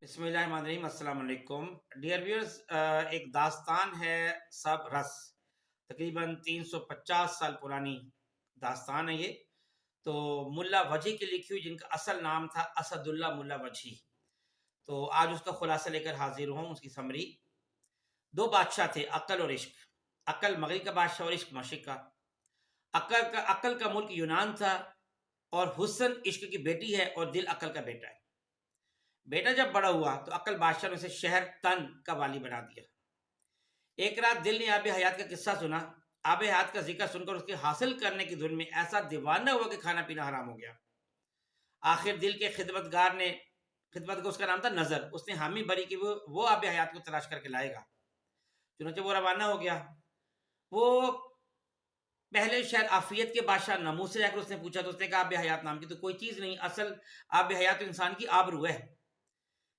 بسم اللہ الرحمن الرحیم۔ السلام علیکم ڈیئر ویورز، ایک داستان ہے سب رس، تقریباً 350 سال پرانی داستان ہے یہ۔ تو ملا وجھی کی لکھی ہوئی، جن کا اصل نام تھا اسد اللہ ملا وجھی۔ تو آج اس کا خلاصہ لے کر حاضر ہوں، اس کی سمری۔ دو بادشاہ تھے، عقل اور عشق۔ عقل مغرب کا بادشاہ اور عشق مشرق کا۔ عقل کا ملک یونان تھا، اور حسن عشق کی بیٹی ہے اور دل عقل کا بیٹا ہے۔ بیٹا جب بڑا ہوا تو عقل بادشاہ نے اسے شہر تن کا والی بنا دیا۔ ایک رات دل نے آب حیات کا قصہ سنا۔ آب حیات کا ذکر سن کر اس کے حاصل کرنے کی دھن میں ایسا دیوانہ ہوا کہ کھانا پینا حرام ہو گیا۔ آخر دل کے خدمت کا اس کا نام تھا نظر، اس نے حامی بری کی وہ آب حیات کو تلاش کر کے لائے گا۔ چنانچہ وہ روانہ ہو گیا۔ وہ پہلے شہر عافیت کے بادشاہ ناموس سے جا کر اس نے پوچھا، تو اس نے کہا آب حیات نام کی تو کوئی چیز نہیں، اصل آب حیات انسان کی آبرو ہے۔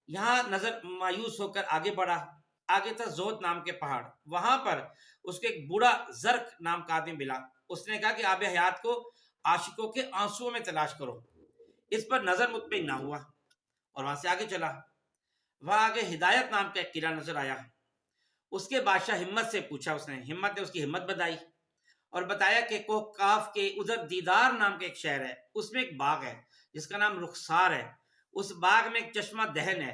یہاں نظر مایوس ہو کر آگے بڑھا۔ آگے تھا زود نام کے پہاڑ، وہاں پر اس کے ایک بوڑھا زرق نام کا آدمی ملا۔ اس نے کہا کہ آب حیات کو عاشقوں کے آنسوؤں میں تلاش کرو۔ اس پر نظر مطمئن نہ ہوا اور وہاں سے آگے چلا۔ وہاں آگے ہدایت نام کا ایک قلعہ نظر آیا۔ اس کے بادشاہ ہمت سے پوچھا، اس نے ہمت نے اس کی ہمت بتائی اور بتایا کہ کوہ کاف کے ادھر دیدار نام کا ایک شہر ہے، اس میں ایک باغ ہے جس کا نام رخسار ہے۔ اس باغ میں ایک چشمہ دہن ہے،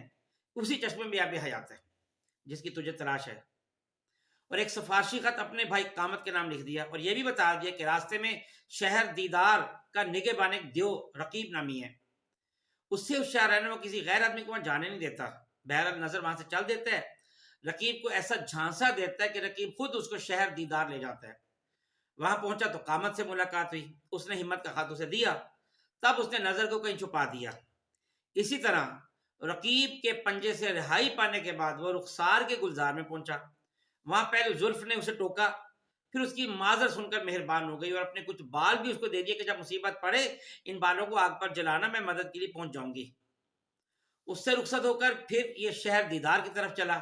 اسی چشمے میں آب حیات ہے جس کی تجھے تلاش ہے۔ اور ایک سفارشی خط اپنے بھائی قامت کے نام لکھ دیا، اور یہ بھی بتا دیا کہ راستے میں شہر دیدار کا نگہبان ایک دیو رقیب نامی ہے، اس سے اس شہر رہنے وہ کسی غیر آدمی کو وہاں جانے نہیں دیتا۔ بہرحال نظر وہاں سے چل دیتا ہے، رقیب کو ایسا جھانسا دیتا ہے کہ رقیب خود اس کو شہر دیدار لے جاتا ہے۔ وہاں پہنچا تو قامت سے ملاقات ہوئی، اس نے ہمت کا خط اسے دیا، تب اس نے نظر کو کہیں چھپا دیا۔ اسی طرح رقیب کے پنجے سے رہائی پانے کے بعد وہ رخسار کے گلزار میں پہنچا۔ وہاں پہلے زلف نے اسے ٹوکا، پھر اس کی معذر سن کر مہربان ہو گئی اور اپنے کچھ بال بھی اس کو دے دیے کہ جب مصیبت پڑے ان بالوں کو آگ پر جلانا، میں مدد کے لیے پہنچ جاؤں گی۔ اس سے رخصت ہو کر پھر یہ شہر دیدار کی طرف چلا۔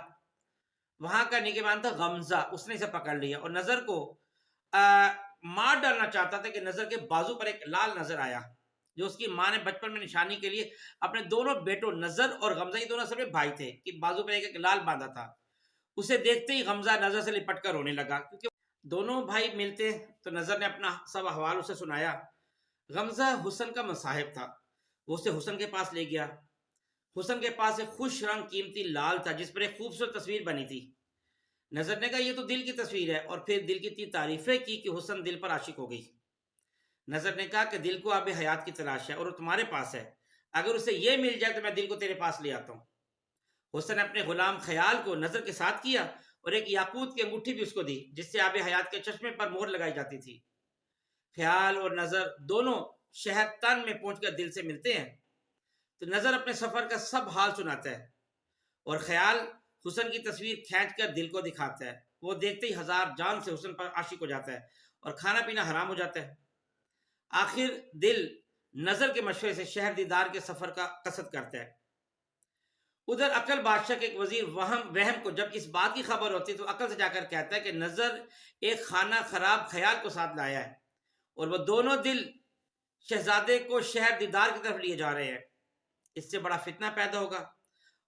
وہاں کا نگہبان تھا غمزہ، اس نے اسے پکڑ لیا اور نظر کو مار ڈالنا چاہتا تھا کہ نظر کے بازو پر ایک لال نظر آیا، جو اس کی ماں نے بچپن میں نشانی کے لیے اپنے دونوں بیٹوں نظر اور غمزہ، یہ دونوں اصل میں بھائی تھے، کہ بازو پر ایک ایک لال باندھا تھا۔ اسے دیکھتے ہی غمزہ نظر سے لپٹ کر رونے لگا، کیونکہ دونوں بھائی ملتے تو نظر نے اپنا سب احوال اسے سنایا۔ غمزہ حسن کا مصاحب تھا، وہ اسے حسن کے پاس لے گیا۔ حسن کے پاس ایک خوش رنگ قیمتی لال تھا جس پر ایک خوبصورت تصویر بنی تھی۔ نظر نے کہا یہ تو دل کی تصویر ہے، اور پھر دل کی اتنی تعریفیں کی کہ حسن دل پر عاشق ہو گئی۔ نظر نے کہا کہ دل کو آب حیات کی تلاش ہے اور وہ تمہارے پاس ہے، اگر اسے یہ مل جائے تو میں دل کو تیرے پاس لے آتا ہوں۔ حسن نے اپنے غلام خیال کو نظر کے ساتھ کیا اور ایک یاقوت کی انگوٹھی بھی اس کو دی جس سے آب حیات کے چشمے پر مہر لگائی جاتی تھی۔ خیال اور نظر دونوں شہر تن میں پہنچ کر دل سے ملتے ہیں تو نظر اپنے سفر کا سب حال سناتا ہے، اور خیال حسن کی تصویر کھینچ کر دل کو دکھاتا ہے۔ وہ دیکھتے ہی ہزار جان سے حسن پر عاشق ہو جاتا ہے اور کھانا پینا حرام ہو جاتا ہے۔ آخر دل نظر کے مشورے سے شہر دیدار کے سفر کا قصد کرتا ہے۔ ادھر عقل بادشاہ کے ایک وزیر وہم کو جب اس بات کی خبر ہوتی ہے تو عقل سے جا کر کہتا ہے کہ نظر ایک خانہ خراب خیال کو ساتھ لایا ہے، اور وہ دونوں دل شہزادے کو شہر دیدار کی طرف لیے جا رہے ہیں۔ اس سے بڑا فتنہ پیدا ہوگا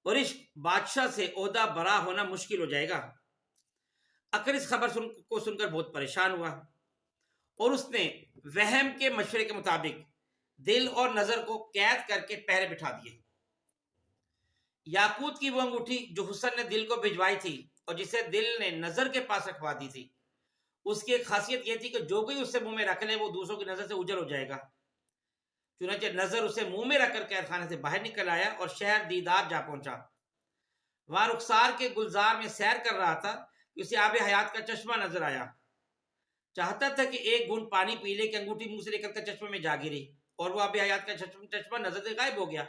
اور عشق بادشاہ سے عہدہ برا ہونا مشکل ہو جائے گا۔ عقل اس خبر کو سن کر بہت پریشان ہوا، اور اس نے وہم کے مشورے کے مطابق دل اور نظر کو قید کر کے پہرے بٹھا دیے۔ یاقوت کی وہ انگوٹھی جو حسن نے دل کو بھجوائی تھی اور جسے دل نے نظر کے پاس رکھوا دی تھی، اس کی ایک خاصیت یہ تھی کہ جو کوئی اس سے منہ میں رکھ لے وہ دوسروں کی نظر سے اجل ہو جائے گا۔ چنانچہ نظر اسے منہ میں رکھ کر قید خانے سے باہر نکل آیا اور شہر دیدار جا پہنچا۔ وہاں رخسار کے گلزار میں سیر کر رہا تھا کہ اسے آب حیات کا چشمہ نظر آیا۔ چاہتا تھا کہ ایک گھونٹ پانی پی لے کہ انگوٹھی منہ سے نکل کر چشمے میں جا گری، اور وہ آب حیات کا چشمہ نظر سے غائب ہو گیا۔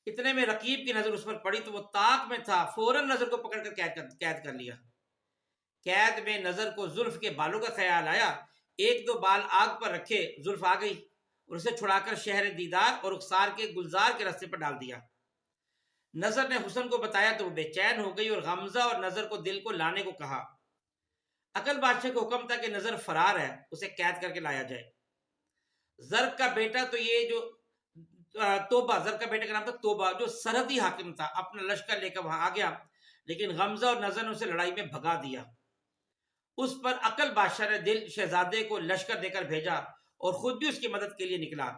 اتنے میں رقیب کی نظر اس پر پڑی تو وہ طاق میں تھا، فوراً نظر کو پکڑ کر قید کر لیا۔ قید میں نظر کو زلف کے بالوں کا خیال آیا، ایک دو بال آگ پر رکھے، زلف آ گئی اور اسے چھڑا کر شہر دیدار اور رخسار کے گلزار کے راستے پر ڈال دیا۔ نظر نے حسن کو بتایا تو وہ بے چین ہو گئی اور غمزہ اور نظر کو دل کو لانے کو کہا۔ عقل بادشاہ کو حکم تھا کہ نظر فرار ہے، اسے قید کر کے لایا جائے۔ زرق کا بیٹا تو یہ جو توبہ، زر کا بیٹے کا نام تھا توبہ، جو سرحدی حاکم تھا، اپنا لشکر لے کر وہاں آ گیا، لیکن غمزہ اور نظر نے اسے لڑائی میں بھگا دیا۔ اس پر عقل بادشاہ نے دل شہزادے کو لشکر دے کر بھیجا اور خود بھی اس کی مدد کے لیے نکلا،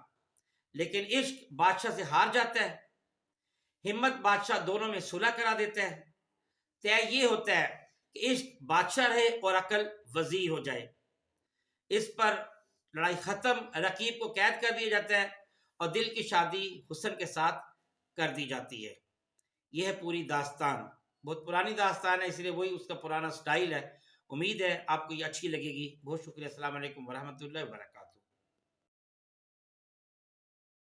لیکن عشق بادشاہ سے ہار جاتا ہے۔ ہمت بادشاہ دونوں میں صلح کرا دیتا ہے۔ طے یہ ہوتا ہے کہ عشق بادشاہ رہے اور عقل وزیر ہو جائے۔ اس پر لڑائی ختم، رقیب کو قید کر دیا جاتا ہے اور دل کی شادی حسن کے ساتھ کر دی جاتی ہے۔ یہ ہے پوری داستان، بہت پرانی داستان ہے، اس لیے وہی اس کا پرانا سٹائل ہے۔ امید ہے آپ کو یہ اچھی لگے گی۔ بہت شکریہ، السلام علیکم ورحمۃ اللہ وبرکاتہ۔